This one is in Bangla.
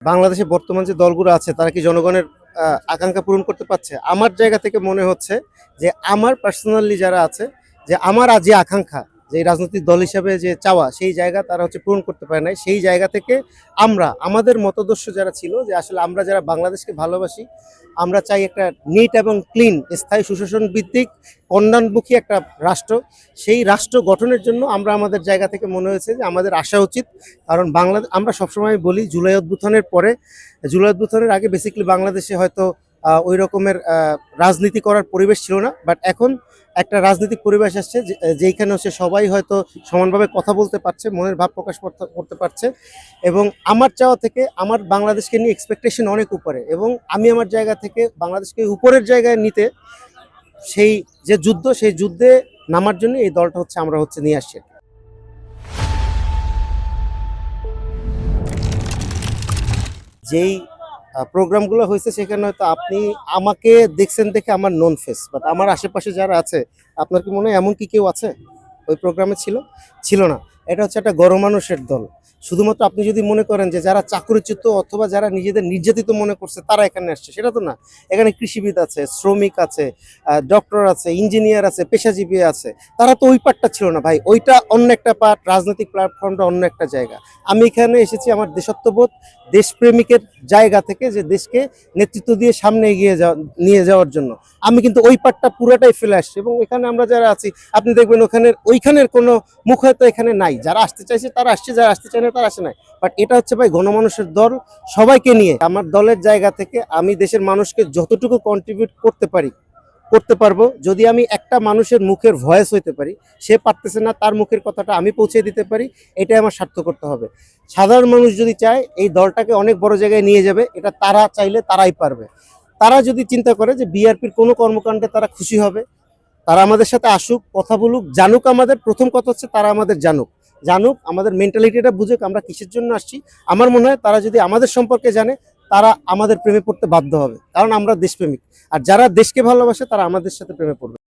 বাংলাদেশে বর্তমান যে দলগুলো আছে তারা কি জনগণের আকাঙ্ক্ষা পূরণ করতে পারছে? আমার জায়গা থেকে মনে হচ্ছে যে আমার পার্সোনালি যারা আছে যে আমার যে আকাঙ্ক্ষা যে রাজনৈতিক দল হিসাবে যে চাওয়া সেই জায়গা তারা পূরণ করতে পারে নাই। সেই জায়গা থেকে আমরা আমাদের মতদর্শ যারা ছিল যে আসলে আমরা যারা বাংলাদেশকে ভালোবাসি, আমরা চাই একটা নিট এবং ক্লিন স্থায়ী সুশাসন ভিত্তিক কল্যাণমুখী একটা রাষ্ট্র। সেই রাষ্ট্র গঠনের জন্য আমরা আমাদের জায়গা থেকে মনে হয়েছে যে আমাদের আসা উচিত। কারণ বাংলাদেশ আমরা সবসময় বলি জুলাই অভ্যুত্থানের পরে, জুলাই অভ্যুত্থানের আগে বেসিক্যালি বাংলাদেশে হয়তো ওই রকমের রাজনীতি করার পরিবেশ ছিল না, বাট এখন একটা রাজনৈতিক পরিবেশ আসছে যেইখানে হচ্ছে সবাই হয়তো সমানভাবে কথা বলতে পারছে, মনের ভাব প্রকাশ করতে পারছে। এবং আমার চাওয়া থেকে আমার বাংলাদেশকে নিয়ে এক্সপেকটেশন অনেক উপরে, এবং আমি আমার জায়গা থেকে বাংলাদেশকে উপরের জায়গায় নিতে সেই যে যুদ্ধ, সেই যুদ্ধে নামার জন্য এই দলটা আমরা নিয়ে আসছি। যেই প্রোগ্রামগুলো হয়েছে সেখানে হয়তো আপনি আমাকে দেখছেন দেখে আমার নন ফেস, বাট আমার আশেপাশে যারা আছে, আপনার কি মনে হয় এমন কি কেউ আছে ওই প্রোগ্রামে ছিল না? এটা একটা গণমানুষের দল। শুধুমাত্র আপনি যদি মনে করেন যে যারা চাকরিচ্যুত অথবা যারা নিজেদের নির্যাতিত মনে করছে তারা এখানে আসছে, সেটা তো না। এখানে কৃষিবিদ আছে, শ্রমিক আছে, ডক্টর আছে, ইঞ্জিনিয়ার আছে, পেশাজীবী আছে। তারা তো ওই পার্টটা ছিল না ভাই, ওইটা অন্য একটা পার্ট, রাজনৈতিক প্ল্যাটফর্মটা অন্য একটা জায়গা। আমি এখানে এসেছি আমার দেশাত্মবোধ, দেশপ্রেমিকের জায়গা থেকে, যে দেশকে নেতৃত্ব দিয়ে সামনে এগিয়ে নিয়ে যাওয়ার জন্য। আমি কিন্তু ওই পার্টটা পুরাটাই ফেলে আসছি, এবং এখানে আমরা যারা আছি আপনি দেখবেন ওইখানের কোনো মুখ হয়তো এখানে নাই। যারা আসতে চাইছে তারা আসছে, যারা আসতে চায় না তারা আসে নাই। বাট এটা ভাই গণমানুষের দল, সবাইকে নিয়ে। আমার দলের জায়গা থেকে আমি দেশের মানুষকে যতটুকু কন্ট্রিবিউট করতে পারবো, যদি আমি একটা মানুষের মুখের ভয়েস হইতে পারি, সে পারতেছে না, তার মুখের কথাটা আমি পৌঁছে দিতে পারি, এটাই আমার স্বার্থ করতে হবে। সাধারণ মানুষ যদি চায় এই দলটাকে অনেক বড় জায়গায় নিয়ে যাবে, এটা তারা চাইলে তারাই পারবে। তারা যদি চিন্তা করে যে বিআরপির কোনো কর্মকাণ্ডে তারা খুশি হবে, তারা আমাদের সাথে আসুক, কথা বলুক, জানুক। আমাদের প্রথম কথা তারা আমাদের জানুক, আমাদের মেন্টালিটিটা বুঝুক, আমরা কিসের জন্য আসছি। আমার মনে হয় তারা যদি আমাদের সম্পর্কে জানে, তারা আমাদের প্রেমে পড়তে বাধ্য হবে, কারণ আমরা দেশপ্রেমিক। আর যারা দেশকে ভালোবাসে তারা আমাদের সাথে প্রেমে পড়বে।